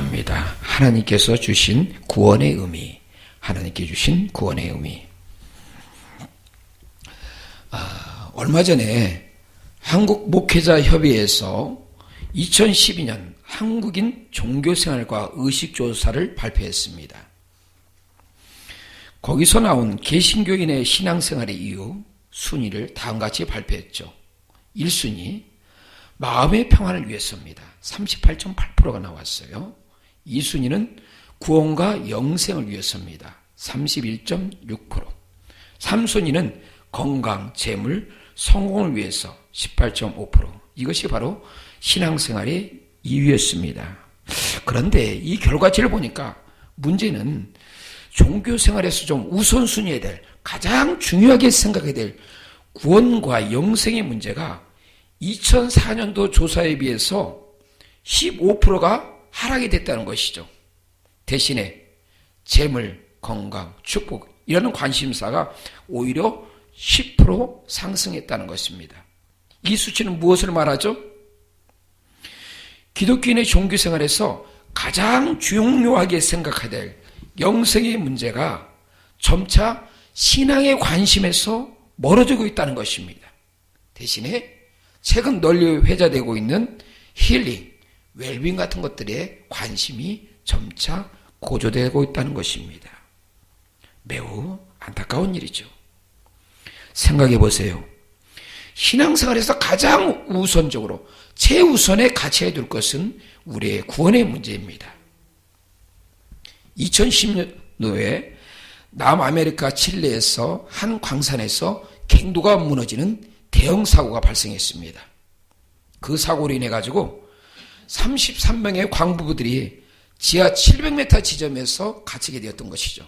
감사합니다. 하나님께서 주신 구원의 의미, 하나님께 주신 구원의 의미. 얼마 전에 한국목회자협의회에서 2012년 한국인 종교생활과 의식조사를 발표했습니다. 거기서 나온 개신교인의 신앙생활의 이유 순위를 다음같이 발표했죠. 1순위, 마음의 평안을 위해서입니다. 38.8%가 나왔어요. 2순위는 구원과 영생을 위해서입니다. 31.6%. 3순위는 건강, 재물, 성공을 위해서 18.5%. 이것이 바로 신앙생활의 이유였습니다. 그런데 이 결과치를 보니까 문제는 종교생활에서 좀 우선순위해야 될, 가장 중요하게 생각해야 될 구원과 영생의 문제가 2004년도 조사에 비해서 15%가 하락이 됐다는 것이죠. 대신에 재물, 건강, 축복 이런 관심사가 오히려 10% 상승했다는 것입니다. 이 수치는 무엇을 말하죠? 기독교인의 종교생활에서 가장 중요하게 생각해야 될 영생의 문제가 점차 신앙의 관심에서 멀어지고 있다는 것입니다. 대신에 최근 널리 회자되고 있는 힐링, 웰빙 같은 것들에 관심이 점차 고조되고 있다는 것입니다. 매우 안타까운 일이죠. 생각해 보세요. 신앙생활에서 가장 우선적으로 최우선에 같이 둘 것은 우리의 구원의 문제입니다. 2010년도에 남아메리카 칠레에서 한 광산에서 갱도가 무너지는 대형 사고가 발생했습니다. 그 사고로 인해 가지고 33명의 광부부들이 지하 700m 지점에서 갇히게 되었던 것이죠.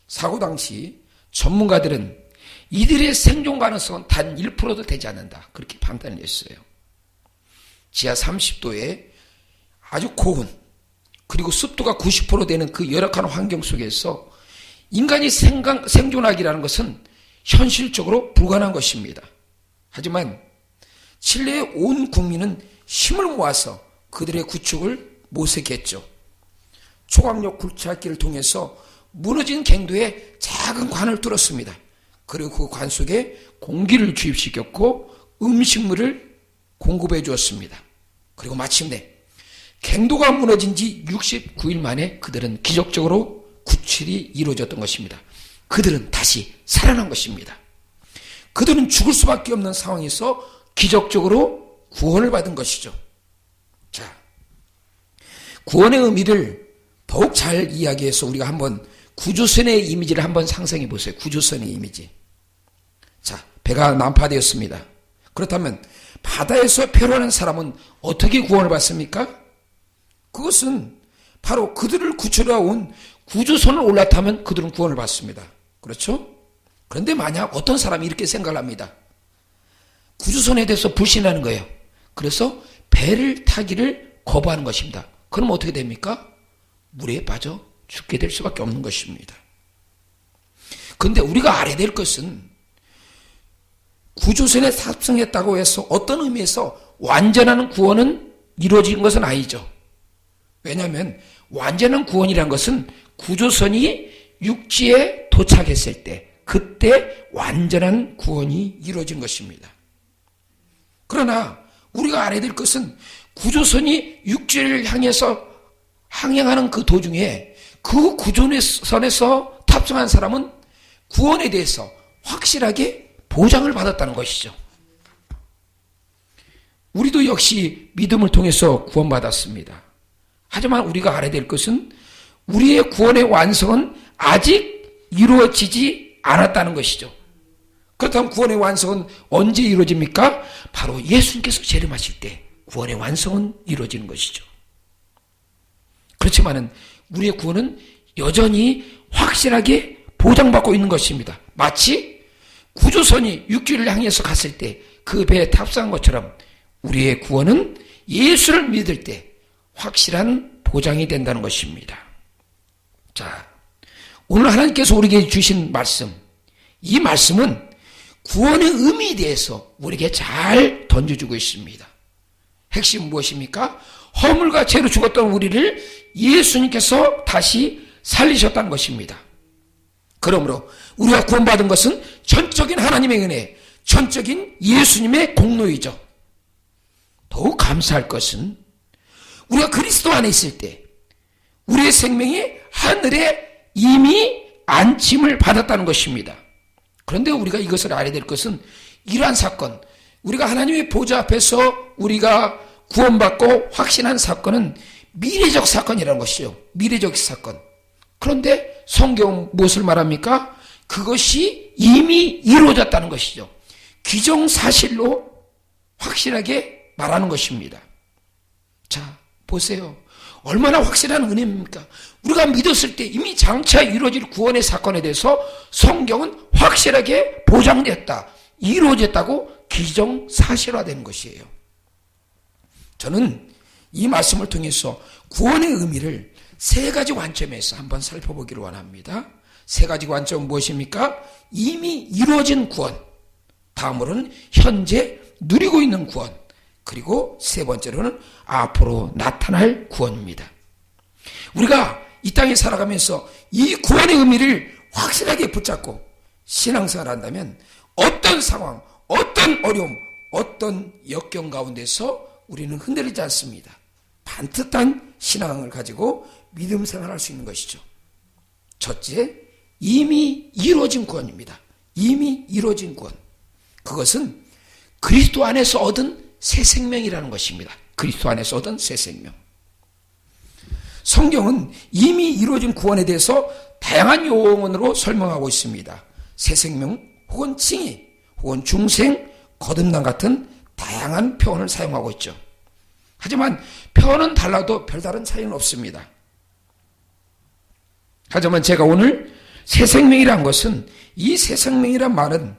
사고 당시 전문가들은 이들의 생존 가능성은 단 1%도 되지 않는다, 그렇게 판단을 했어요. 지하 30도에 아주 고온 그리고 습도가 90% 되는 그 열악한 환경 속에서 인간이 생존하기라는 것은 현실적으로 불가능한 것입니다. 하지만 칠레의 온 국민은 힘을 모아서 그들의 구축을 모색했죠. 초강력 굴착기를 통해서 무너진 갱도에 작은 관을 뚫었습니다. 그리고 그 관 속에 공기를 주입시켰고 음식물을 공급해 주었습니다. 그리고 마침내 갱도가 무너진 지 69일 만에 그들은 기적적으로 구출이 이루어졌던 것입니다. 그들은 다시 살아난 것입니다. 그들은 죽을 수밖에 없는 상황에서 기적적으로 구원을 받은 것이죠. 자, 구원의 의미를 더욱 잘 이야기해서 우리가 한번 구조선의 이미지를 한번 상상해 보세요. 구조선의 이미지. 자, 배가 난파되었습니다. 그렇다면 바다에서 표류하는 사람은 어떻게 구원을 받습니까? 그것은 바로 그들을 구출해 온 구조선을 올라타면 그들은 구원을 받습니다. 그렇죠? 그런데 만약 어떤 사람이 이렇게 생각을 합니다. 구조선에 대해서 불신하는 거예요. 그래서 배를 타기를 거부하는 것입니다. 그럼 어떻게 됩니까? 물에 빠져 죽게 될 수밖에 없는 것입니다. 그런데 우리가 알아야 될 것은 구조선에 탑승했다고 해서 어떤 의미에서 완전한 구원은 이루어진 것은 아니죠. 왜냐하면 완전한 구원이란 것은 구조선이 육지에 도착했을 때, 그때 완전한 구원이 이루어진 것입니다. 그러나 우리가 알아야 될 것은 구조선이 육지를 향해서 항행하는 그 도중에 그 구조선에서 탑승한 사람은 구원에 대해서 확실하게 보장을 받았다는 것이죠. 우리도 역시 믿음을 통해서 구원받았습니다. 하지만 우리가 알아야 될 것은 우리의 구원의 완성은 아직 이루어지지 않았다는 것이죠. 그렇다면 구원의 완성은 언제 이루어집니까? 바로 예수님께서 재림하실 때 구원의 완성은 이루어지는 것이죠. 그렇지만은 우리의 구원은 여전히 확실하게 보장받고 있는 것입니다. 마치 구조선이 육지를 향해서 갔을 때 그 배에 탑승한 것처럼 우리의 구원은 예수를 믿을 때 확실한 보장이 된다는 것입니다. 자, 오늘 하나님께서 우리에게 주신 말씀, 이 말씀은 구원의 의미에 대해서 우리에게 잘 던져주고 있습니다. 핵심은 무엇입니까? 허물과 죄로 죽었던 우리를 예수님께서 다시 살리셨다는 것입니다. 그러므로 우리가 구원받은 것은 전적인 하나님의 은혜, 전적인 예수님의 공로이죠. 더욱 감사할 것은 우리가 그리스도 안에 있을 때 우리의 생명이 하늘에 이미 안침을 받았다는 것입니다. 그런데 우리가 이것을 알아야 될 것은 이러한 사건, 우리가 하나님의 보좌 앞에서 우리가 구원받고 확신한 사건은 미래적 사건이라는 것이죠. 미래적 사건. 그런데 성경은 무엇을 말합니까? 그것이 이미 이루어졌다는 것이죠. 기정사실로 확실하게 말하는 것입니다. 자, 보세요. 얼마나 확실한 은혜입니까? 우리가 믿었을 때 이미 장차 이루어질 구원의 사건에 대해서 성경은 확실하게 보장됐다, 이루어졌다고 기정사실화된 것이에요. 저는 이 말씀을 통해서 구원의 의미를 세 가지 관점에서 한번 살펴보기를 원합니다. 세 가지 관점은 무엇입니까? 이미 이루어진 구원, 다음으로는 현재 누리고 있는 구원, 그리고 세 번째로는 앞으로 나타날 구원입니다. 우리가 이 땅에 살아가면서 이 구원의 의미를 확실하게 붙잡고 신앙생활을 한다면 어떤 상황, 어떤 어려움, 어떤 역경 가운데서 우리는 흔들리지 않습니다. 반듯한 신앙을 가지고 믿음 생활할 수 있는 것이죠. 첫째, 이미 이루어진 구원입니다. 이미 이루어진 구원. 그것은 그리스도 안에서 얻은 새 생명이라는 것입니다. 그리스도 안에서 얻은 새 생명. 성경은 이미 이루어진 구원에 대해서 다양한 용어로 설명하고 있습니다. 새 생명, 혹은 칭의, 혹은 중생, 거듭남 같은 다양한 표현을 사용하고 있죠. 하지만 표현은 달라도 별다른 차이는 없습니다. 하지만 제가 오늘 새 생명이란 것은, 이 새 생명이란 말은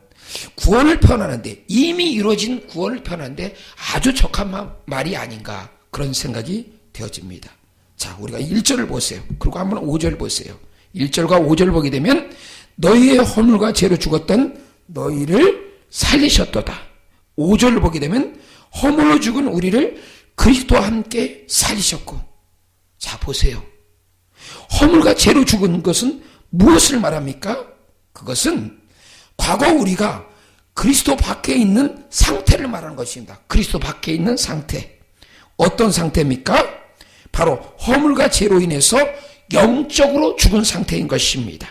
구원을 표현하는데, 이미 이루어진 구원을 표현하는데 아주 적합한 말이 아닌가, 그런 생각이 되어집니다. 자, 우리가 1절을 보세요. 그리고 한번 5절 보세요. 1절과 5절 보게 되면 너희의 허물과 죄로 죽었던 너희를 살리셨도다. 5절을 보게 되면 허물로 죽은 우리를 그리스도와 함께 살리셨고. 자, 보세요. 허물과 죄로 죽은 것은 무엇을 말합니까? 그것은 과거 우리가 그리스도 밖에 있는 상태를 말하는 것입니다. 그리스도 밖에 있는 상태. 어떤 상태입니까? 바로 허물과 죄로 인해서 영적으로 죽은 상태인 것입니다.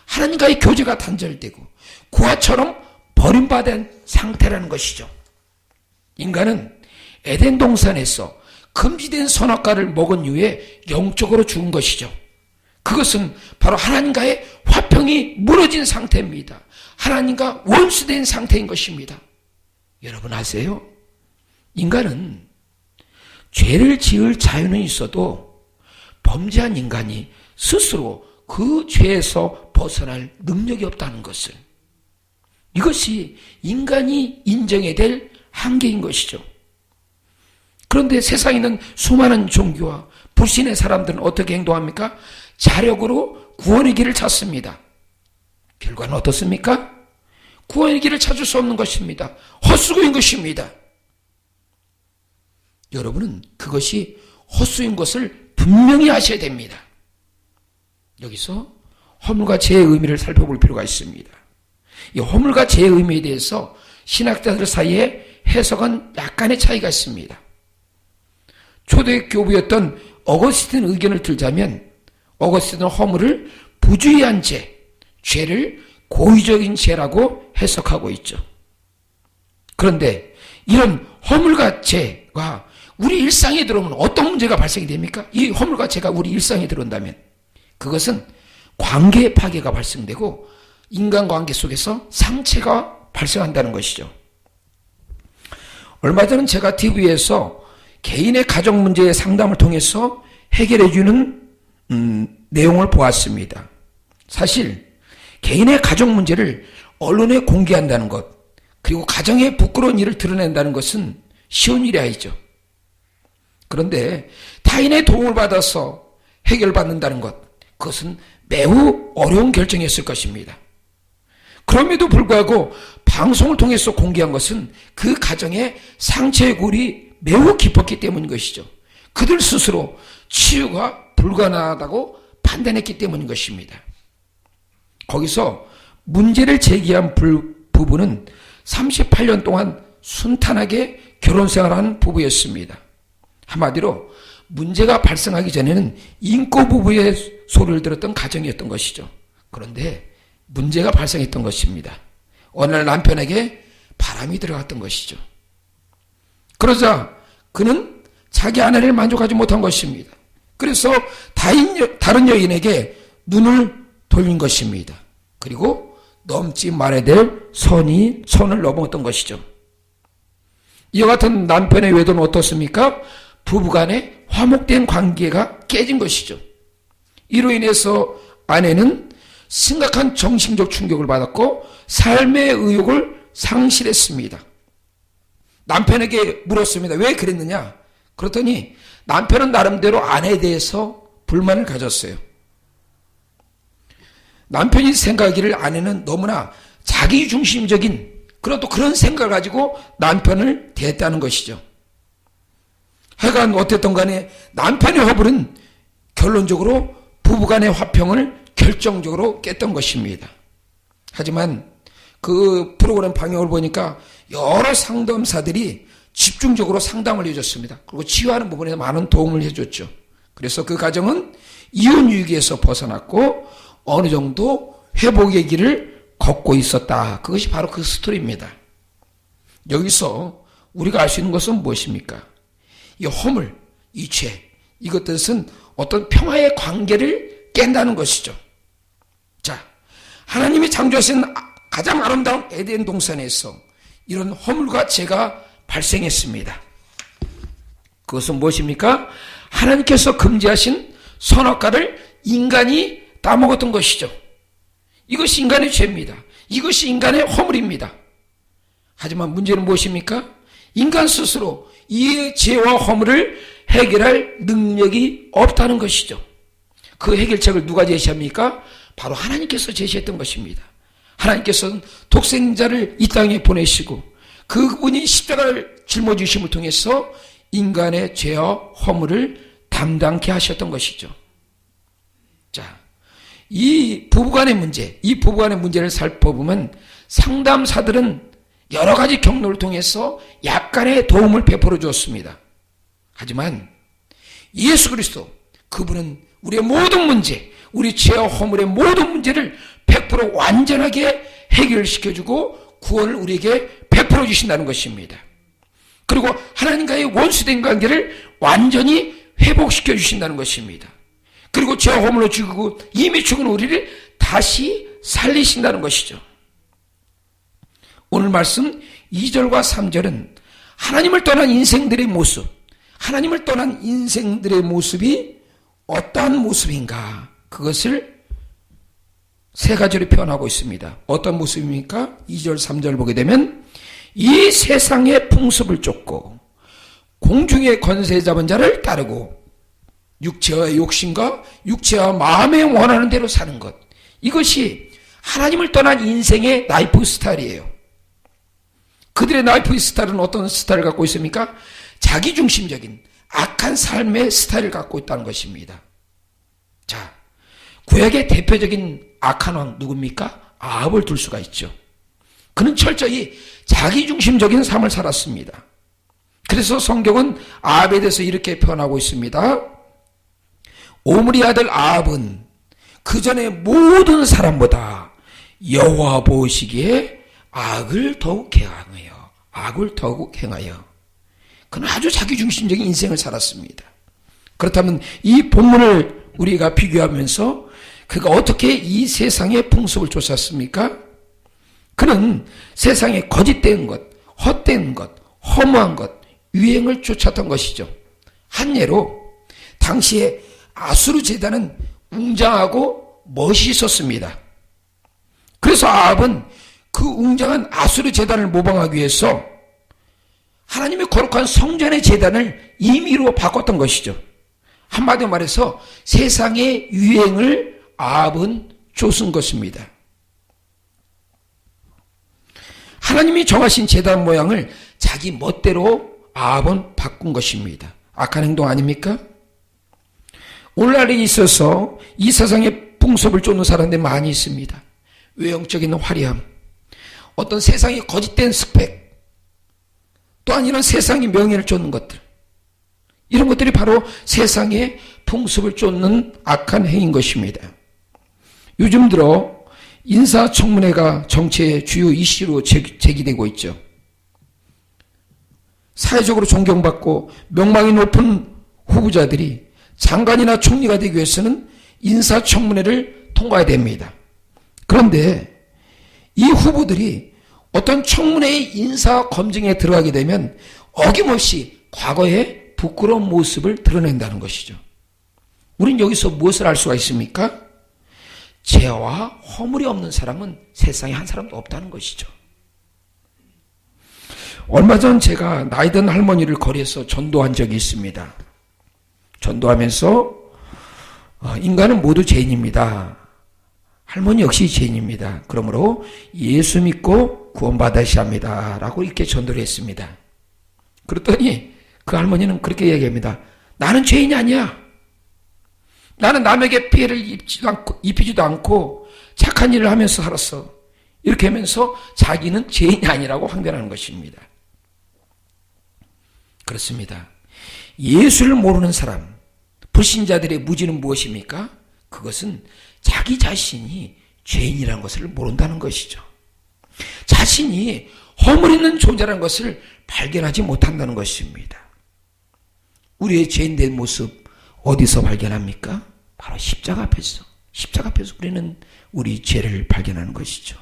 하나님과의 교제가 단절되고 고아처럼 버림받은 상태라는 것이죠. 인간은 에덴 동산에서 금지된 선악과를 먹은 이후에 영적으로 죽은 것이죠. 그것은 바로 하나님과의 화평이 무너진 상태입니다. 하나님과 원수된 상태인 것입니다. 여러분 아세요? 인간은 죄를 지을 자유는 있어도 범죄한 인간이 스스로 그 죄에서 벗어날 능력이 없다는 것을, 이것이 인간이 인정해야 될 한계인 것이죠. 그런데 세상에 있는 수많은 종교와 불신의 사람들은 어떻게 행동합니까? 자력으로 구원의 길을 찾습니다. 결과는 어떻습니까? 구원의 길을 찾을 수 없는 것입니다. 헛수고인 것입니다. 여러분은 그것이 헛수인 것을 분명히 아셔야 됩니다. 여기서 허물과 죄의 의미를 살펴볼 필요가 있습니다. 이 허물과 죄의 의미에 대해서 신학자들 사이에 해석은 약간의 차이가 있습니다. 초대 교부였던 어거스틴 의견을 들자면, 어거스틴은 허물을 부주의한 죄, 죄를 고의적인 죄라고 해석하고 있죠. 그런데 이런 허물과 죄가 우리 일상에 들어오면 어떤 문제가 발생이 됩니까? 이 허물과 죄가 우리 일상에 들어온다면 그것은 관계 파괴가 발생되고 인간관계 속에서 상처가 발생한다는 것이죠. 얼마 전에 제가 TV에서 개인의 가정 문제의 상담을 통해서 해결해주는 내용을 보았습니다. 사실 개인의 가정 문제를 언론에 공개한다는 것, 그리고 가정의 부끄러운 일을 드러낸다는 것은 쉬운 일이 아니죠. 그런데 타인의 도움을 받아서 해결받는다는 것, 그것은 매우 어려운 결정이었을 것입니다. 그럼에도 불구하고 방송을 통해서 공개한 것은 그 가정의 상처의 골이 매우 깊었기 때문인 것이죠. 그들 스스로 치유가 불가능하다고 판단했기 때문인 것입니다. 거기서 문제를 제기한 부부는 38년 동안 순탄하게 결혼생활하는 부부였습니다. 한마디로 문제가 발생하기 전에는 인고 부부의 소리를 들었던 가정이었던 것이죠. 그런데 문제가 발생했던 것입니다. 어느 날 남편에게 바람이 들어갔던 것이죠. 그러자 그는 자기 아내를 만족하지 못한 것입니다. 그래서 다른 여인에게 눈을 돌린 것입니다. 그리고 넘지 말아야 될 손을 넘었던 것이죠. 이와 같은 남편의 외도는 어떻습니까? 부부간의 화목된 관계가 깨진 것이죠. 이로 인해서 아내는 심각한 정신적 충격을 받았고 삶의 의욕을 상실했습니다. 남편에게 물었습니다. 왜 그랬느냐? 그랬더니 남편은 나름대로 아내에 대해서 불만을 가졌어요. 남편이 생각하기를 아내는 너무나 자기중심적인 그런 생각을 가지고 남편을 대했다는 것이죠. 하여간 어땠든 간에 남편의 허물은 결론적으로 부부간의 화평을 결정적으로 깼던 것입니다. 하지만 그 프로그램 방향을 보니까 여러 상담사들이 집중적으로 상담을 해줬습니다. 그리고 치유하는 부분에 많은 도움을 해줬죠. 그래서 그 가정은 이혼 위기에서 벗어났고 어느 정도 회복의 길을 걷고 있었다. 그것이 바로 그 스토리입니다. 여기서 우리가 알 수 있는 것은 무엇입니까? 이 허물, 이 죄, 이것들은 어떤 평화의 관계를 깬다는 것이죠. 자, 하나님이 창조하신 가장 아름다운 에덴 동산에서 이런 허물과 죄가 발생했습니다. 그것은 무엇입니까? 하나님께서 금지하신 선악과를 인간이 따먹었던 것이죠. 이것이 인간의 죄입니다. 이것이 인간의 허물입니다. 하지만 문제는 무엇입니까? 인간 스스로 이 죄와 허물을 해결할 능력이 없다는 것이죠. 그 해결책을 누가 제시합니까? 바로 하나님께서 제시했던 것입니다. 하나님께서는 독생자를 이 땅에 보내시고 그분이 십자가를 짊어지심을 통해서 인간의 죄와 허물을 담당케 하셨던 것이죠. 자, 이 부부간의 문제를 살펴보면 상담사들은 여러 가지 경로를 통해서 약간의 도움을 베풀어 주었습니다. 하지만 예수 그리스도, 그분은 우리의 모든 문제, 우리 죄와 허물의 모든 문제를 100% 완전하게 해결시켜주고 구원을 우리에게 베풀어 주신다는 것입니다. 그리고 하나님과의 원수된 관계를 완전히 회복시켜 주신다는 것입니다. 그리고 죄와 허물로 죽이고 이미 죽은 우리를 다시 살리신다는 것이죠. 오늘 말씀 2절과 3절은 하나님을 떠난 인생들의 모습, 하나님을 떠난 인생들의 모습이 어떠한 모습인가, 그것을 세 가지로 표현하고 있습니다. 어떤 모습입니까? 2절, 3절 보게 되면 이 세상의 풍습을 쫓고 공중의 권세 잡은 자를 따르고 육체와 욕심과 육체와 마음에 원하는 대로 사는 것, 이것이 하나님을 떠난 인생의 라이프 스타일이에요. 그들의 라이프 스타일은 어떤 스타일을 갖고 있습니까? 자기중심적인 악한 삶의 스타일을 갖고 있다는 것입니다. 자, 구약의 대표적인 악한 왕 누굽니까? 아합을 둘 수가 있죠. 그는 철저히 자기중심적인 삶을 살았습니다. 그래서 성경은 아합에 대해서 이렇게 표현하고 있습니다. 오므리 아들 아합은 그 전에 모든 사람보다 여호와 보시기에 악을 더욱 행하여 그는 아주 자기중심적인 인생을 살았습니다. 그렇다면 이 본문을 우리가 비교하면서 그가 어떻게 이 세상의 풍습을 쫓았습니까? 그는 세상에 거짓된 것, 헛된 것, 허무한 것, 유행을 쫓았던 것이죠. 한 예로 당시에 아수르 제단은 웅장하고 멋있었습니다. 그래서 아합은 그 웅장한 아수르 제단을 모방하기 위해서 하나님의 거룩한 성전의 제단을 임의로 바꿨던 것이죠. 한마디로 말해서 세상의 유행을 아합은 쫓은 것입니다. 하나님이 정하신 제단 모양을 자기 멋대로 아합은 바꾼 것입니다. 악한 행동 아닙니까? 오늘날에 있어서 이 세상에 풍습을 쫓는 사람들이 많이 있습니다. 외형적인 화려함, 어떤 세상의 거짓된 스펙, 또한 이런 세상의 명예를 쫓는 것들, 이런 것들이 바로 세상의 풍습을 쫓는 악한 행위인 것입니다. 요즘 들어 인사청문회가 정치의 주요 이슈로 제기되고 있죠. 사회적으로 존경받고 명망이 높은 후보자들이 장관이나 총리가 되기 위해서는 인사청문회를 통과해야 됩니다. 그런데 이 후보들이 어떤 청문회의 인사검증에 들어가게 되면 어김없이 과거의 부끄러운 모습을 드러낸다는 것이죠. 우린 여기서 무엇을 알 수가 있습니까? 죄와 허물이 없는 사람은 세상에 한 사람도 없다는 것이죠. 얼마 전 제가 나이든 할머니를 거리에서 전도한 적이 있습니다. 전도하면서 인간은 모두 죄인입니다. 할머니 역시 죄인입니다. 그러므로 예수 믿고 구원받으셔야 합니다. 라고 이렇게 전도를 했습니다. 그랬더니 그 할머니는 그렇게 얘기합니다. 나는 죄인이 아니야. 나는 남에게 피해를 입히지도 않고 착한 일을 하면서 살았어. 이렇게 하면서 자기는 죄인이 아니라고 항변하는 것입니다. 그렇습니다. 예수를 모르는 사람, 불신자들의 무지는 무엇입니까? 그것은 자기 자신이 죄인이라는 것을 모른다는 것이죠. 자신이 허물 있는 존재라는 것을 발견하지 못한다는 것입니다. 우리의 죄인된 모습 어디서 발견합니까? 바로 십자가 앞에서. 십자가 앞에서 우리는 우리 죄를 발견하는 것이죠.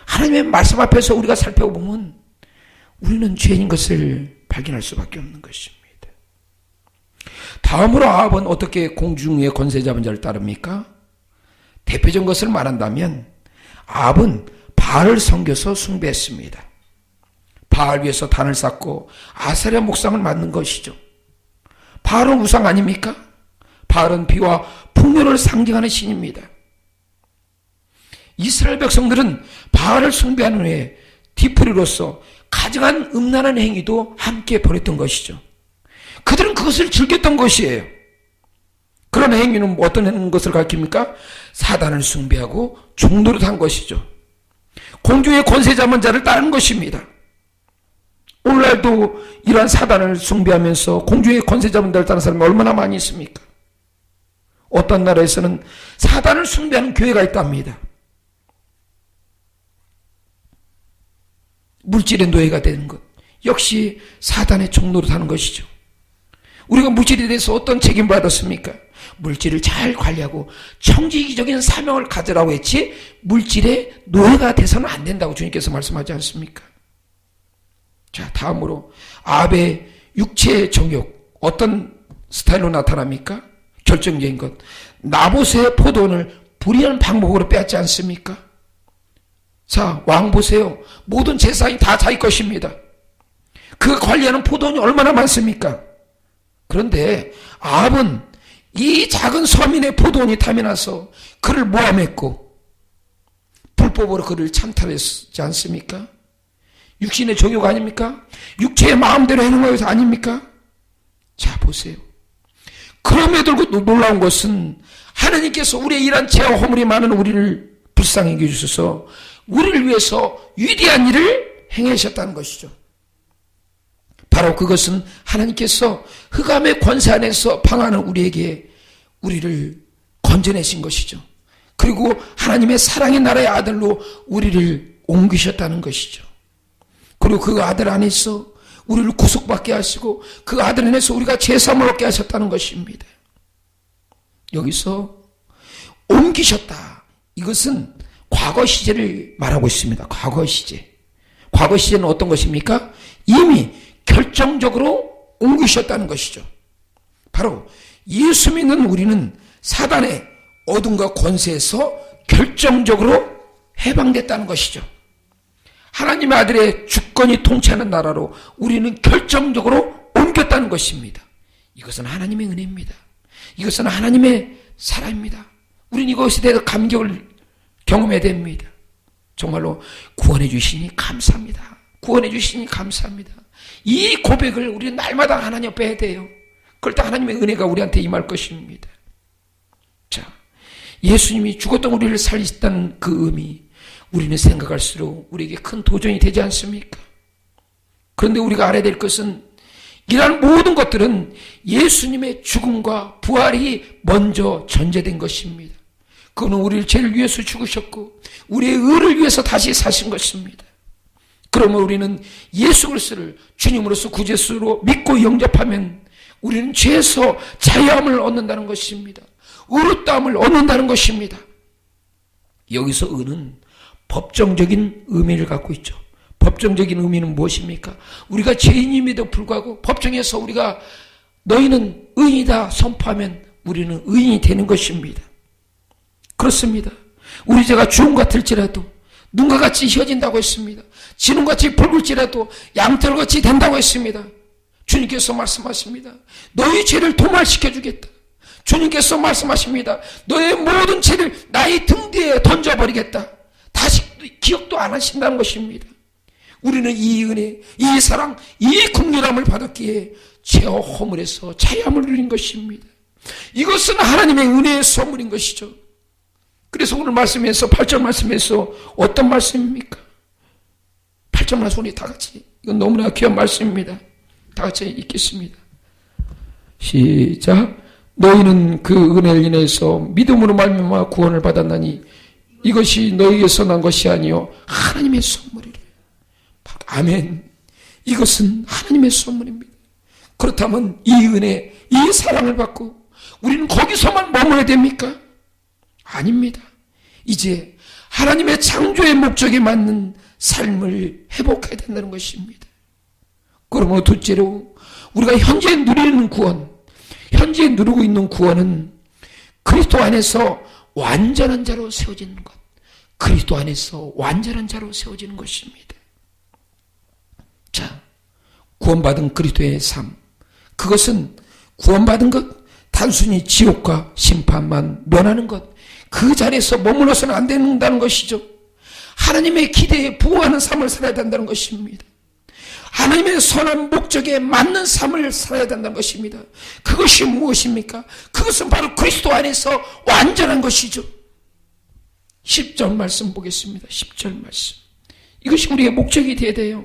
하나님의 말씀 앞에서 우리가 살펴보면 우리는 죄인 것을 발견할 수밖에 없는 것입니다. 다음으로 아합은 어떻게 공중의 권세 잡은 자를 따릅니까? 대표적인 것을 말한다면 아합은 바알을 섬겨서 숭배했습니다. 바알 위에서 단을 쌓고 아세라 목상을 만든 것이죠. 바알은 우상 아닙니까? 바알은 비와 풍요를 상징하는 신입니다. 이스라엘 백성들은 바알을 숭배한 후에 뒤풀이로서 가증한 음란한 행위도 함께 벌였던 것이죠. 그들은 그것을 즐겼던 것이에요. 그런 행위는 어떤 것을 가리킵니까? 사단을 숭배하고 종노릇한 것이죠. 공중의 권세 잡은 자를 따르는 것입니다. 오늘날도 이러한 사단을 숭배하면서 공중의 권세 잡은 자를 따르는 사람이 얼마나 많이 있습니까? 어떤 나라에서는 사단을 숭배하는 교회가 있답니다. 물질의 노예가 되는 것 역시 사단의 종노릇하는 것이죠. 우리가 물질에 대해서 어떤 책임을 받았습니까? 물질을 잘 관리하고 청지기적인 사명을 가지라고 했지 물질의 노예가 돼서는 안 된다고 주님께서 말씀하지 않습니까? 자, 다음으로 아합의 육체의 정욕 어떤 스타일로 나타납니까? 결정적인 것, 나봇의 포도원을 불의한 방법으로 빼앗지 않습니까? 자, 왕 보세요. 모든 재산이 다 자기 것입니다. 그 관리하는 포도원이 얼마나 많습니까? 그런데 아합은 이 작은 서민의 포도원이 탐이 나서 그를 모함했고 불법으로 그를 참탈했지 않습니까? 육신의 정욕 아닙니까? 육체의 마음대로 하는 것이 아닙니까? 자, 보세요. 그럼에도 놀라운 것은 하나님께서 우리의 이러한 죄와 허물이 많은 우리를 불쌍히 여겨주셔서 우리를 위해서 위대한 일을 행하셨다는 것이죠. 바로 그것은 하나님께서 흑암의 권세 안에서 방하는 우리에게 우리를 건져내신 것이죠. 그리고 하나님의 사랑의 나라의 아들로 우리를 옮기셨다는 것이죠. 그리고 그 아들 안에서 우리를 구속받게 하시고 그 아들 안에서 우리가 제사함을 얻게 하셨다는 것입니다. 여기서 옮기셨다. 이것은 과거 시제를 말하고 있습니다. 과거 시제. 과거 시제는 어떤 것입니까? 이미 결정적으로 옮기셨다는 것이죠. 바로 예수 믿는 우리는 사단의 어둠과 권세에서 결정적으로 해방됐다는 것이죠. 하나님의 아들의 주권이 통치하는 나라로 우리는 결정적으로 옮겼다는 것입니다. 이것은 하나님의 은혜입니다. 이것은 하나님의 사랑입니다. 우리는 이것에 대해서 감격을 경험해야 됩니다. 정말로 구원해 주시니 감사합니다. 구원해 주시니 감사합니다. 이 고백을 우리는 날마다 하나님 앞에 해야 돼요. 그럴 때 하나님의 은혜가 우리한테 임할 것입니다. 자, 예수님이 죽었던 우리를 살리셨다는 그 의미, 우리는 생각할수록 우리에게 큰 도전이 되지 않습니까? 그런데 우리가 알아야 될 것은 이러한 모든 것들은 예수님의 죽음과 부활이 먼저 전제된 것입니다. 그는 우리를 죄를 위해서 죽으셨고 우리의 의를 위해서 다시 사신 것입니다. 그러면 우리는 예수 그리스도를 주님으로서 구주로 믿고 영접하면 우리는 죄에서 자유함을 얻는다는 것입니다. 의롭다함을 얻는다는 것입니다. 여기서 의는 법정적인 의미를 갖고 있죠. 법정적인 의미는 무엇입니까? 우리가 죄인임에도 불구하고 법정에서 우리가 너희는 의인이다 선포하면 우리는 의인이 되는 것입니다. 그렇습니다. 우리 죄가 주홍 같을지라도 눈과 같이 휘어진다고 했습니다. 진홍같이 붉을지라도 양털같이 된다고 했습니다. 주님께서 말씀하십니다. 너희 죄를 도말시켜 주겠다. 주님께서 말씀하십니다. 너의 모든 죄를 나의 등 뒤에 던져버리겠다. 다시 기억도 안 하신다는 것입니다. 우리는 이 은혜, 이 사랑, 이 긍휼함을 받았기에 죄와 허물에서 자유함을 누린 것입니다. 이것은 하나님의 은혜의 선물인 것이죠. 그래서 오늘 말씀에서 8절 말씀에서 어떤 말씀입니까? 8절 말씀 우리 다 같이, 이건 너무나 귀한 말씀입니다. 다 같이 읽겠습니다. 시작. 너희는 그 은혜를 인해서 믿음으로 말미암아 구원을 받았나니 이것이 너희에게서 난 것이 아니요 하나님의 선물이라. 아멘. 이것은 하나님의 선물입니다. 그렇다면 이 은혜, 이 사랑을 받고 우리는 거기서만 머물러야 됩니까? 아닙니다. 이제 하나님의 창조의 목적에 맞는 삶을 회복해야 된다는 것입니다. 그러므로 둘째로 우리가 현재 누리는 구원, 현재 누리고 있는 구원은 그리스도 안에서 완전한 자로 세워지는 것, 그리스도 안에서 완전한 자로 세워지는 것입니다. 자, 구원받은 그리스도의 삶, 그것은 구원받은 것, 단순히 지옥과 심판만 면하는 것, 그 자리에서 머물러서는 안 된다는 것이죠. 하나님의 기대에 부응하는 삶을 살아야 된다는 것입니다. 하나님의 선한 목적에 맞는 삶을 살아야 된다는 것입니다. 그것이 무엇입니까? 그것은 바로 그리스도 안에서 완전한 것이죠. 10절 말씀 보겠습니다. 10절 말씀. 이것이 우리의 목적이 되어야 돼요.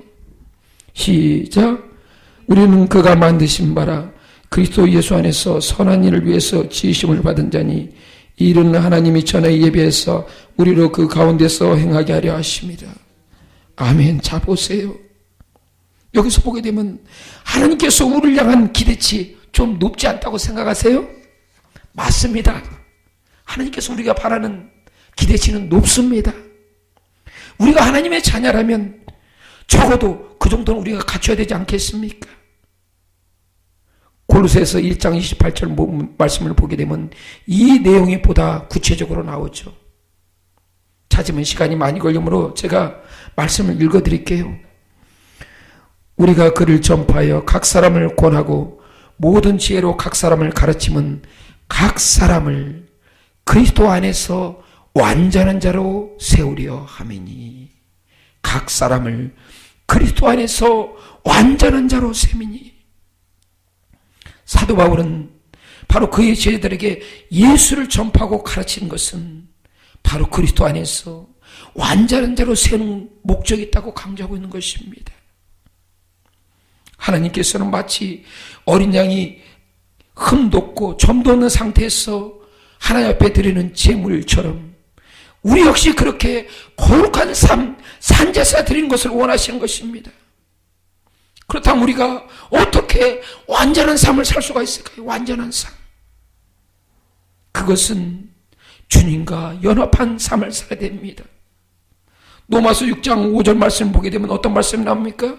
시작. 우리는 그가 만드신 바라 그리스도 예수 안에서 선한 일을 위해서 지으심을 받은 자니 이 일은 하나님이 전에 예비해서 우리로 그 가운데서 행하게 하려 하십니다. 아멘. 자 보세요. 여기서 보게 되면 하나님께서 우리를 향한 기대치 좀 높지 않다고 생각하세요? 맞습니다. 하나님께서 우리가 바라는 기대치는 높습니다. 우리가 하나님의 자녀라면 적어도 그 정도는 우리가 갖춰야 되지 않겠습니까? 골로새서 1장 28절 말씀을 보게 되면 이 내용이 보다 구체적으로 나오죠. 찾으면 시간이 많이 걸리므로 제가 말씀을 읽어드릴게요. 우리가 그를 전파하여 각 사람을 권하고 모든 지혜로 각 사람을 가르치면 각 사람을 그리스도 안에서 완전한 자로 세우려 함이니 각 사람을 그리스도 안에서 완전한 자로 세우니 사도 바울은 바로 그의 제자들에게 예수를 전파하고 가르치는 것은 바로 그리스도 안에서 완전한 자로 세우는 목적이 있다고 강조하고 있는 것입니다. 하나님께서는 마치 어린 양이 흠돋고 점도 없는 상태에서 하나님 앞에 드리는 제물처럼 우리 역시 그렇게 거룩한 삶, 산제사 드리는 것을 원하시는 것입니다. 그렇다면 우리가 어떻게 완전한 삶을 살 수가 있을까요? 완전한 삶. 그것은 주님과 연합한 삶을 살아야 됩니다. 로마서 6장 5절 말씀을 보게 되면 어떤 말씀이 나옵니까?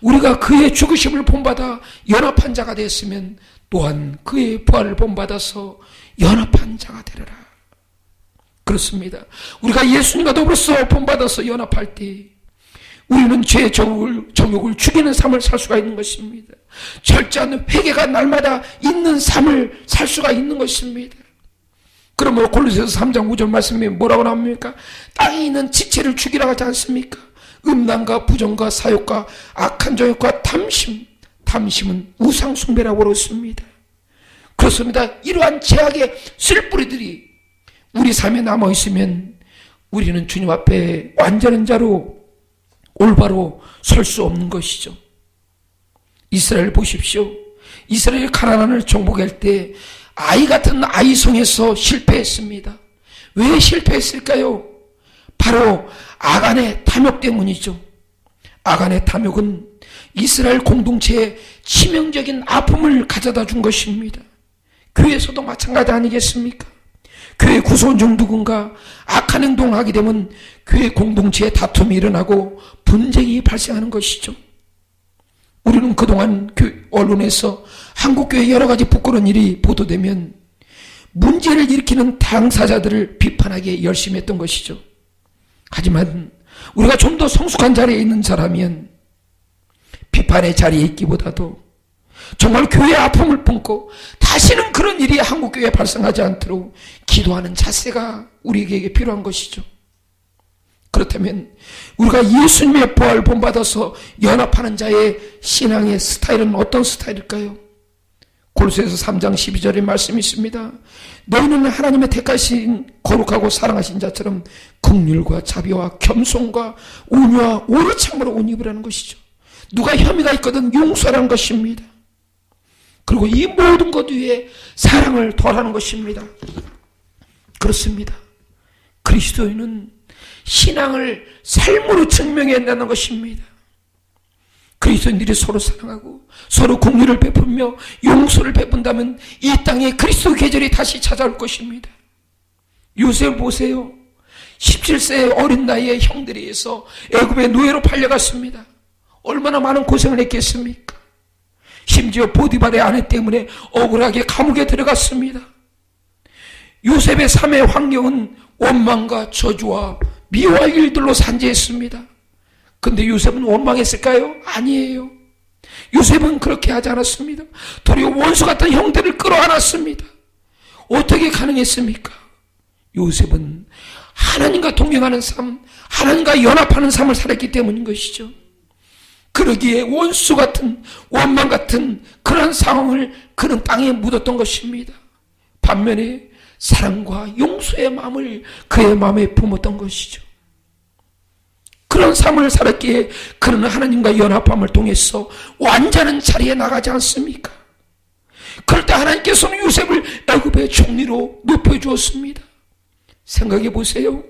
우리가 그의 죽으심을 본받아 연합한 자가 되었으면 또한 그의 부활을 본받아서 연합한 자가 되리라. 그렇습니다. 우리가 예수님과 더불어서 본받아서 연합할 때 우리는 죄의 정욕을 죽이는 삶을 살 수가 있는 것입니다. 철저한 회개가 날마다 있는 삶을 살 수가 있는 것입니다. 그러므로 골로새서 3장 5절 말씀에 뭐라고 나옵니까? 땅에 있는 지체를 죽이라고 하지 않습니까? 음란과 부정과 사욕과 악한 정욕과 탐심은 우상숭배라고 그렇습니다. 그렇습니다. 이러한 죄악의 쓸뿌리들이 우리 삶에 남아있으면 우리는 주님 앞에 완전한 자로 올바로 설 수 없는 것이죠. 이스라엘 보십시오. 이스라엘 가나안을 정복할 때 아이 같은 아이성에서 실패했습니다. 왜 실패했을까요? 바로 아간의 탐욕 때문이죠. 아간의 탐욕은 이스라엘 공동체에 치명적인 아픔을 가져다 준 것입니다. 교회에서도 마찬가지 아니겠습니까? 교회 구성원 중 누군가 악한 행동을 하게 되면 교회 공동체에 다툼이 일어나고 분쟁이 발생하는 것이죠. 우리는 그동안 언론에서 한국교회 여러 가지 부끄러운 일이 보도되면 문제를 일으키는 당사자들을 비판하기 열심히 했던 것이죠. 하지만 우리가 좀 더 성숙한 자리에 있는 사람이면 비판의 자리에 있기보다도 정말 교회의 아픔을 품고 다시는 그런 일이 한국교회에 발생하지 않도록 기도하는 자세가 우리에게 필요한 것이죠. 그렇다면 우리가 예수님의 부활을 본받아서 연합하는 자의 신앙의 스타일은 어떤 스타일일까요? 골로새서 3장 12절의 말씀이 있습니다. 너희는 하나님의 택하신 거룩하고 사랑하신 자처럼 긍휼과 자비와 겸손과 온유와 오래 참으로 옷 입으라는 것이죠. 누가 혐의가 있거든 용서하라는 것입니다. 그리고 이 모든 것 위에 사랑을 더하는 것입니다. 그렇습니다. 그리스도인은 신앙을 삶으로 증명해낸다는 것입니다. 그리스도인들이 서로 사랑하고 서로 긍휼을 베풀며 용서를 베푼다면 이 땅에 그리스도 계절이 다시 찾아올 것입니다. 요셉 보세요. 17세의 어린 나이에 형들에 의해서 애굽의 노예로 팔려갔습니다. 얼마나 많은 고생을 했겠습니까? 심지어 보디발의 아내 때문에 억울하게 감옥에 들어갔습니다. 요셉의 삶의 환경은 원망과 저주와 미워할 일들로 산재했습니다. 근데 요셉은 원망했을까요? 아니에요. 요셉은 그렇게 하지 않았습니다. 도리어 원수 같은 형들을 끌어안았습니다. 어떻게 가능했습니까? 요셉은 하나님과 동행하는 삶, 하나님과 연합하는 삶을 살았기 때문인 것이죠. 그러기에 원수 같은, 원망 같은 그런 상황을 그는 땅에 묻었던 것입니다. 반면에 사랑과 용서의 마음을 그의 마음에 품었던 것이죠. 그런 삶을 살았기에 그는 하나님과 연합함을 통해서 완전한 자리에 나가지 않습니까? 그럴 때 하나님께서는 요셉을 애굽의 총리로 높여주었습니다. 생각해 보세요.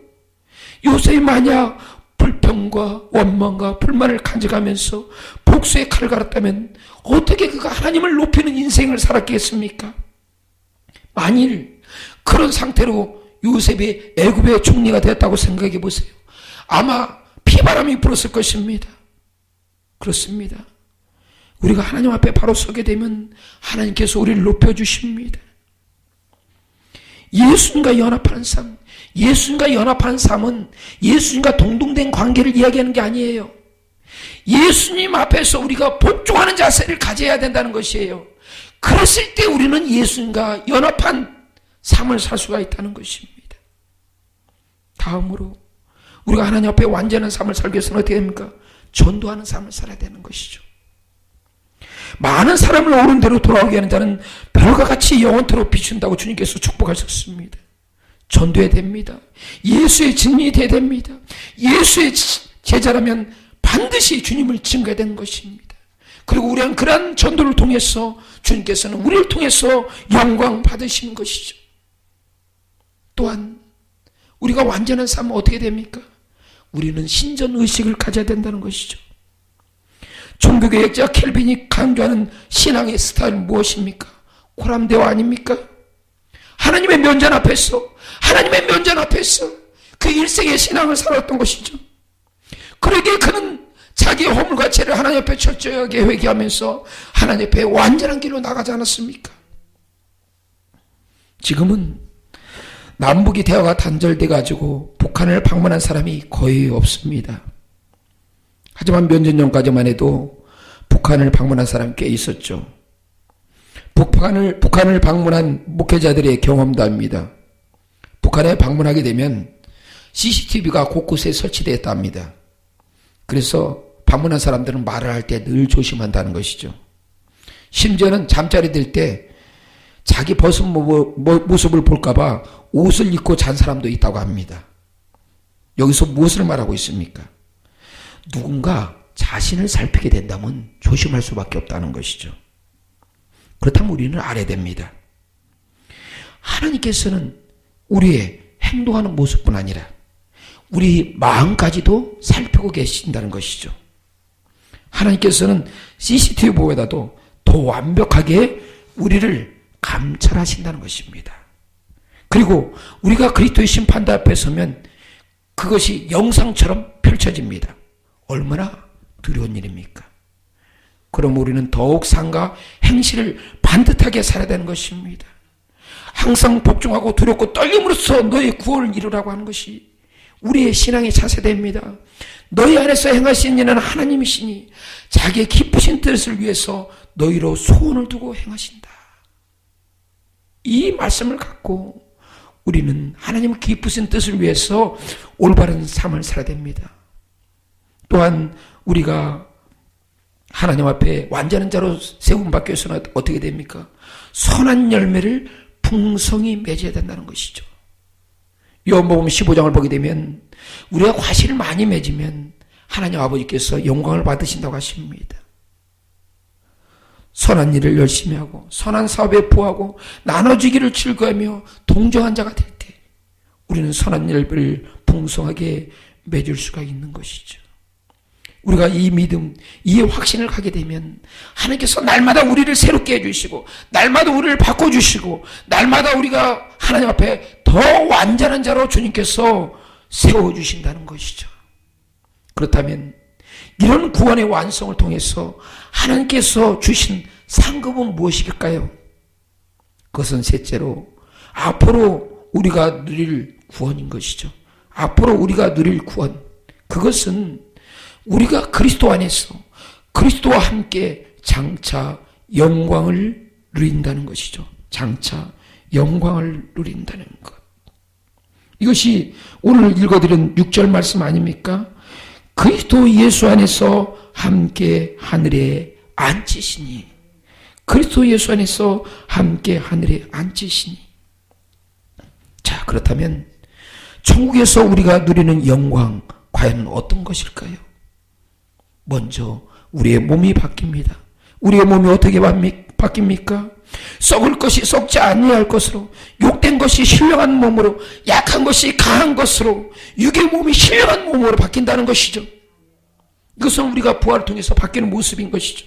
요셉이 만약 불평과 원망과 불만을 간직하면서 복수의 칼을 갈았다면 어떻게 그가 하나님을 높이는 인생을 살았겠습니까? 만일 그런 상태로 요셉이 애굽의 총리가 되었다고 생각해 보세요. 아마 피바람이 불었을 것입니다. 그렇습니다. 우리가 하나님 앞에 바로 서게 되면 하나님께서 우리를 높여주십니다. 예수님과 연합하는 삶, 예수님과 연합하는 삶은 예수님과 동등된 관계를 이야기하는 게 아니에요. 예수님 앞에서 우리가 복종하는 자세를 가져야 된다는 것이에요. 그랬을 때 우리는 예수님과 연합한 삶을 살 수가 있다는 것입니다. 다음으로 우리가 하나님 앞에 완전한 삶을 살기 위해서는 어떻게 됩니까? 전도하는 삶을 살아야 되는 것이죠. 많은 사람을 옳은 대로 돌아오게 하는 자는 별과 같이 영원토록 비춘다고 주님께서 축복하셨습니다. 전도해야 됩니다. 예수의 증인이 되어야 됩니다. 예수의 제자라면 반드시 주님을 증거해야 되는 것입니다. 그리고 우리는 그러한 전도를 통해서 주님께서는 우리를 통해서 영광 받으시는 것이죠. 또한 우리가 완전한 삶은 어떻게 됩니까? 우리는 신전의식을 가져야 된다는 것이죠. 종교개혁자 켈빈이 강조하는 신앙의 스타일은 무엇입니까? 고람대화 아닙니까? 하나님의 면전 앞에서 그 일생의 신앙을 살았던 것이죠. 그러기에 그는 자기의 허물과 죄를 하나님 앞에 철저하게 회개하면서 하나님 앞에 완전한 길로 나가지 않았습니까? 지금은 남북이 대화가 단절돼 가지고 북한을 방문한 사람이 거의 없습니다. 하지만 몇 년 전까지만 해도 북한을 방문한 사람이 꽤 있었죠. 북한을 방문한 목회자들의 경험도 합니다. 북한에 방문하게 되면 CCTV가 곳곳에 설치되었다 합니다. 그래서 방문한 사람들은 말을 할 때 늘 조심한다는 것이죠. 심지어는 잠자리 들 때 자기 벗은 모습을 볼까봐 옷을 입고 잔 사람도 있다고 합니다. 여기서 무엇을 말하고 있습니까? 누군가 자신을 살피게 된다면 조심할 수밖에 없다는 것이죠. 그렇다면 우리는 알아야 됩니다. 하나님께서는 우리의 행동하는 모습뿐 아니라 우리 마음까지도 살피고 계신다는 것이죠. 하나님께서는 CCTV보다도 더 완벽하게 우리를 감찰하신다는 것입니다. 그리고 우리가 그리스도의 심판대 앞에 서면 그것이 영상처럼 펼쳐집니다. 얼마나 두려운 일입니까? 그럼 우리는 더욱 상과 행실을 반듯하게 살아야 되는 것입니다. 항상 복종하고 두렵고 떨림으로써 너의 구원을 이루라고 하는 것이 우리의 신앙의 자세됩니다. 너희 안에서 행하신 이는 하나님이시니 자기의 기쁘신 뜻을 위해서 너희로 소원을 두고 행하신다. 이 말씀을 갖고 우리는 하나님의 기쁘신 뜻을 위해서 올바른 삶을 살아야 됩니다. 또한 우리가 하나님 앞에 완전한 자로 세움받기 위해서는 어떻게 됩니까? 선한 열매를 풍성히 맺어야 된다는 것이죠. 요한복음 15장을 보게 되면 우리가 과실을 많이 맺으면 하나님 아버지께서 영광을 받으신다고 하십니다. 선한 일을 열심히 하고 선한 사업에 부하고 나눠주기를 즐거워하며 동정한 자가 될 때 우리는 선한 열매를 풍성하게 맺을 수가 있는 것이죠. 우리가 이 믿음, 이 확신을 가게 되면 하나님께서 날마다 우리를 새롭게 해주시고 날마다 우리를 바꿔주시고 날마다 우리가 하나님 앞에 더 완전한 자로 주님께서 세워주신다는 것이죠. 그렇다면 이런 구원의 완성을 통해서 하나님께서 주신 상급은 무엇일까요? 그것은 셋째로 앞으로 우리가 누릴 구원인 것이죠. 앞으로 우리가 누릴 구원, 그것은 우리가 그리스도 안에서 그리스도와 함께 장차 영광을 누린다는 것이죠. 장차 영광을 누린다는 것. 이것이 오늘 읽어드린 6절 말씀 아닙니까? 그리스도 예수 안에서 함께 하늘에 앉으시니, 그리스도 예수 안에서 함께 하늘에 앉으시니. 자, 그렇다면 천국에서 우리가 누리는 영광 과연 어떤 것일까요? 먼저 우리의 몸이 바뀝니다. 우리의 몸이 어떻게 바뀝니까? 썩을 것이 썩지 아니할 것으로, 욕된 것이 신령한 몸으로, 약한 것이 강한 것으로, 육의 몸이 신령한 몸으로 바뀐다는 것이죠. 이것은 우리가 부활을 통해서 바뀌는 모습인 것이죠.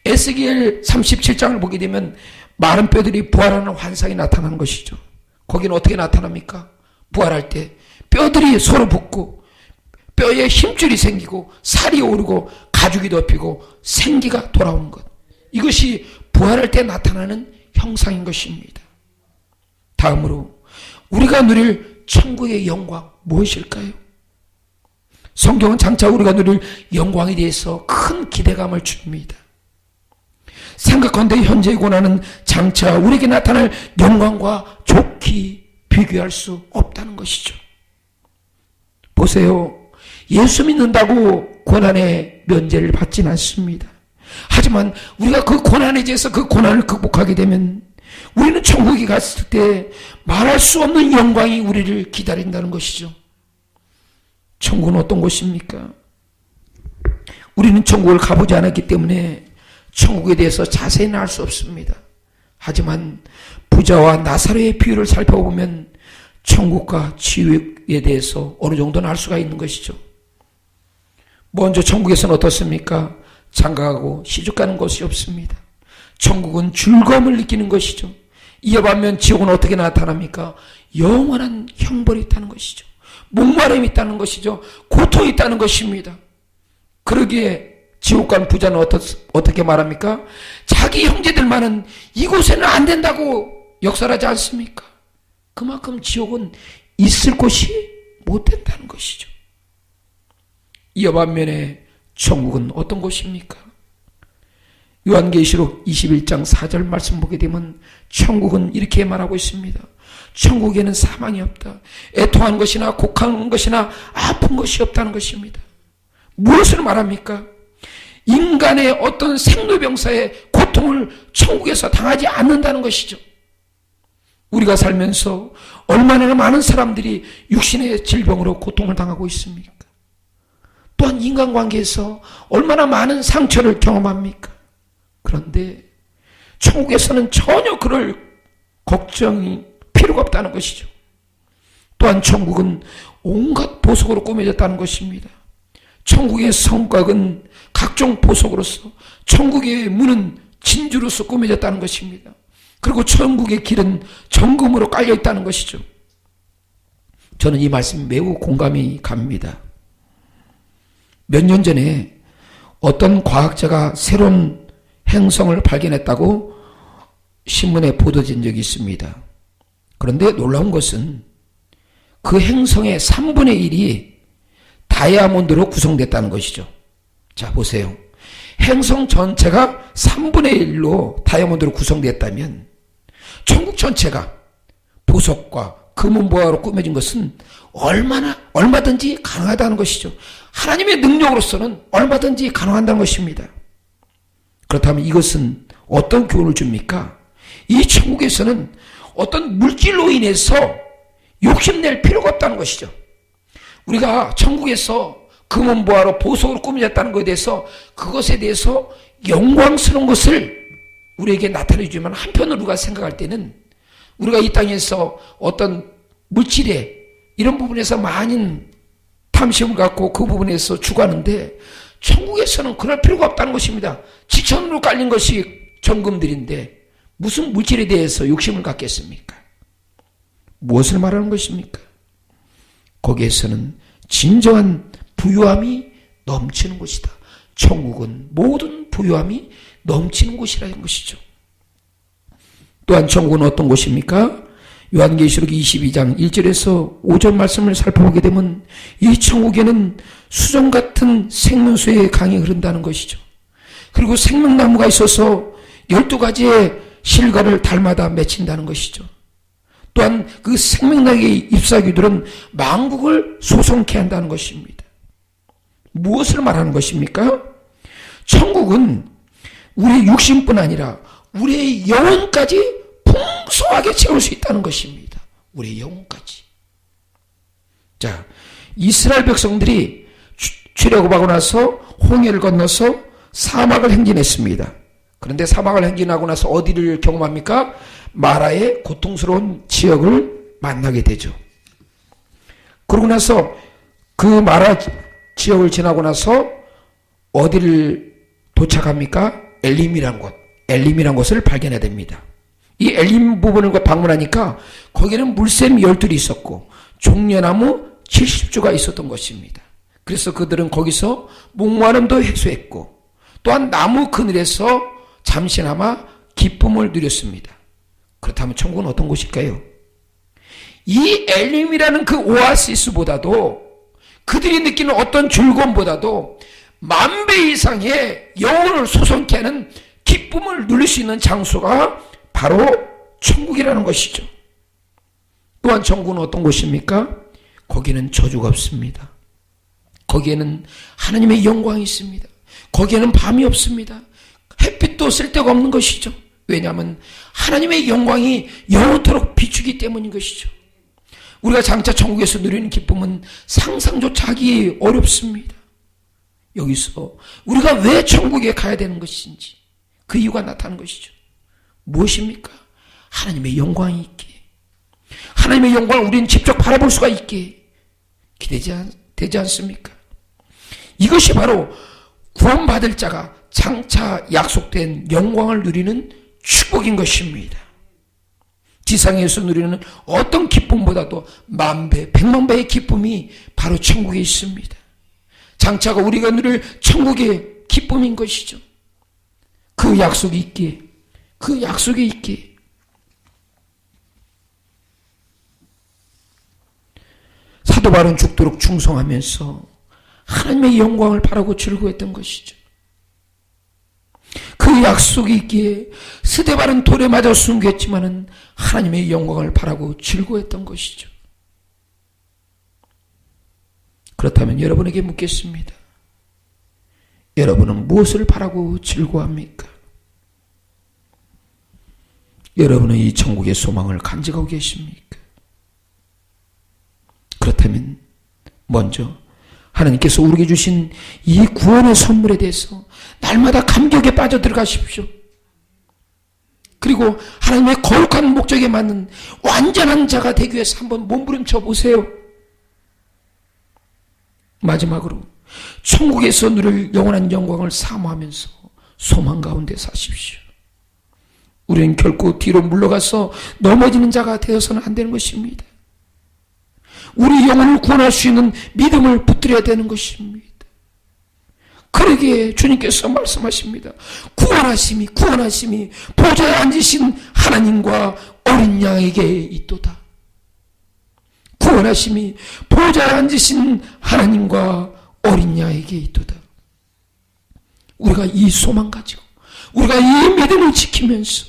에스겔 37장을 보게 되면 마른 뼈들이 부활하는 환상이 나타나는 것이죠. 거기는 어떻게 나타납니까? 부활할 때 뼈들이 서로 붙고 뼈에 힘줄이 생기고 살이 오르고 가죽이 덮이고 생기가 돌아오는 것. 이것이 부활할 때 나타나는 형상인 것입니다. 다음으로 우리가 누릴 천국의 영광 무엇일까요? 성경은 장차 우리가 누릴 영광에 대해서 큰 기대감을 줍니다. 생각한데 현재의 고난은 장차 우리에게 나타날 영광과 좋게 비교할 수 없다는 것이죠. 보세요. 예수 믿는다고 고난의 면제를 받지는 않습니다. 하지만 우리가 그 고난에 대해서 그 고난을 극복하게 되면 우리는 천국에 갔을 때 말할 수 없는 영광이 우리를 기다린다는 것이죠. 천국은 어떤 곳입니까? 우리는 천국을 가보지 않았기 때문에 천국에 대해서 자세히는 알 수 없습니다. 하지만 부자와 나사로의 비유를 살펴보면 천국과 지옥에 대해서 어느 정도는 알 수가 있는 것이죠. 먼저 천국에서는 어떻습니까? 장가가고 시집가는 것이 없습니다. 천국은 즐거움을 느끼는 것이죠. 이에 반면 지옥은 어떻게 나타납니까? 영원한 형벌이 있다는 것이죠. 목마름이 있다는 것이죠. 고통이 있다는 것입니다. 그러기에 지옥 간 부자는 어떻게 말합니까? 자기 형제들만은 이곳에는 안 된다고 역설하지 않습니까? 그만큼 지옥은 있을 곳이 못 된다는 것이죠. 이와 반면에 천국은 어떤 곳입니까? 요한계시록 21장 4절 말씀 보게 되면 천국은 이렇게 말하고 있습니다. 천국에는 사망이 없다. 애통한 것이나 곡한 것이나 아픈 것이 없다는 것입니다. 무엇을 말합니까? 인간의 어떤 생로병사의 고통을 천국에서 당하지 않는다는 것이죠. 우리가 살면서 얼마나 많은 사람들이 육신의 질병으로 고통을 당하고 있습니까? 또한 인간관계에서 얼마나 많은 상처를 경험합니까? 그런데 천국에서는 전혀 그럴 걱정이 필요가 없다는 것이죠. 또한 천국은 온갖 보석으로 꾸며졌다는 것입니다. 천국의 성곽은 각종 보석으로서, 천국의 문은 진주로서 꾸며졌다는 것입니다. 그리고 천국의 길은 정금으로 깔려 있다는 것이죠. 저는 이 말씀이 매우 공감이 갑니다. 몇 년 전에 어떤 과학자가 새로운 행성을 발견했다고 신문에 보도된 적이 있습니다. 그런데 놀라운 것은 그 행성의 3분의 1이 다이아몬드로 구성됐다는 것이죠. 자, 보세요. 행성 전체가 3분의 1로 다이아몬드로 구성됐다면 천국 전체가 보석과 금은보화로 꾸며진 것은 얼마든지 가능하다는 것이죠. 하나님의 능력으로서는 얼마든지 가능하다는 것입니다. 그렇다면 이것은 어떤 교훈을 줍니까? 이 천국에서는 어떤 물질로 인해서 욕심낼 필요가 없다는 것이죠. 우리가 천국에서 금은보화로 보석으로 꾸며졌다는 것에 대해서, 그것에 대해서 영광스러운 것을 우리에게 나타내주지만, 한편으로 우리가 생각할 때는 우리가 이 땅에서 어떤 물질에 이런 부분에서 많은 탐심을 갖고 그 부분에서 추구하는데, 천국에서는 그럴 필요가 없다는 것입니다. 지천으로 깔린 것이 정금들인데 무슨 물질에 대해서 욕심을 갖겠습니까? 무엇을 말하는 것입니까? 거기에서는 진정한 부유함이 넘치는 곳이다. 천국은 모든 부유함이 넘치는 곳이라는 것이죠. 또한 천국은 어떤 곳입니까? 요한계시록 22장 1절에서 5절 말씀을 살펴보게 되면 이 천국에는 수정 같은 생명수의 강이 흐른다는 것이죠. 그리고 생명나무가 있어서 12가지의 실과를 달마다 맺힌다는 것이죠. 또한 그 생명나무의 잎사귀들은 만국을 소송케 한다는 것입니다. 무엇을 말하는 것입니까? 천국은 우리의 육신뿐 아니라 우리의 영혼까지 풍성하게 채울 수 있다는 것입니다. 우리의 영혼까지. 자, 이스라엘 백성들이 출애굽하고 나서 홍해를 건너서 사막을 행진했습니다. 그런데 사막을 행진하고 나서 어디를 경험합니까? 마라의 고통스러운 지역을 만나게 되죠. 그러고 나서 그 마라 지역을 지나고 나서 어디를 도착합니까? 엘림이라는 곳. 엘림이라는 곳을 발견해야 됩니다. 이 엘림 부분을 방문하니까 거기는 물샘 12이 있었고 종려나무 70주가 있었던 것입니다. 그래서 그들은 거기서 목마름도 해소했고 또한 나무 그늘에서 잠시나마 기쁨을 누렸습니다. 그렇다면 천국은 어떤 곳일까요? 이 엘림이라는 그 오아시스보다도, 그들이 느끼는 어떤 즐거움보다도 10,000배 이상의 영혼을 소송케 하는 기쁨을 누릴 수 있는 장소가 바로 천국이라는 것이죠. 또한 천국은 어떤 곳입니까? 거기는 저주가 없습니다. 거기에는 하나님의 영광이 있습니다. 거기에는 밤이 없습니다. 햇빛도 쓸데가 없는 것이죠. 왜냐하면 하나님의 영광이 영원토록 비추기 때문인 것이죠. 우리가 장차 천국에서 누리는 기쁨은 상상조차 하기 어렵습니다. 여기서 우리가 왜 천국에 가야 되는 것인지 그 이유가 나타나는 것이죠. 무엇입니까? 하나님의 영광이 있게, 하나님의 영광을 우리는 직접 바라볼 수가 있게 되지 않습니까? 이것이 바로 구원받을 자가 장차 약속된 영광을 누리는 축복인 것입니다. 지상에서 누리는 어떤 기쁨보다도 10,000배, 1,000,000배의 기쁨이 바로 천국에 있습니다. 장차가 우리가 누릴 천국의 기쁨인 것이죠. 그 약속이 있기에, 그 약속이 있기에 사도 바울은 죽도록 충성하면서 하나님의 영광을 바라고 즐거워했던 것이죠. 그 약속이 있기에 스데반은 돌에 맞아 순교했지만은 하나님의 영광을 바라고 즐거워했던 것이죠. 그렇다면 여러분에게 묻겠습니다. 여러분은 무엇을 바라고 즐거워합니까? 여러분은 이 천국의 소망을 간직하고 계십니까? 그렇다면 먼저 하나님께서 우리에게 주신 이 구원의 선물에 대해서 날마다 감격에 빠져들어가십시오. 그리고 하나님의 거룩한 목적에 맞는 완전한 자가 되기 위해서 한번 몸부림쳐 보세요. 마지막으로 천국에서 누릴 영원한 영광을 사모하면서 소망 가운데 사십시오. 우리는 결코 뒤로 물러가서 넘어지는 자가 되어서는 안 되는 것입니다. 우리 영혼을 구원할 수 있는 믿음을 붙들어야 되는 것입니다. 그러기에 주님께서 말씀하십니다. 구원하심이 보좌에 앉으신 하나님과 어린 양에게 있도다. 구원하심이 보좌에 앉으신 하나님과 어린 양에게 있도다. 우리가 이 소망 가지고 우리가 이 믿음을 지키면서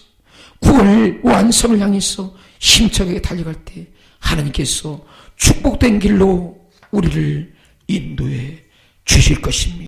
구원을 완성을 향해서 힘차게 달려갈 때 하나님께서 축복된 길로 우리를 인도해 주실 것입니다.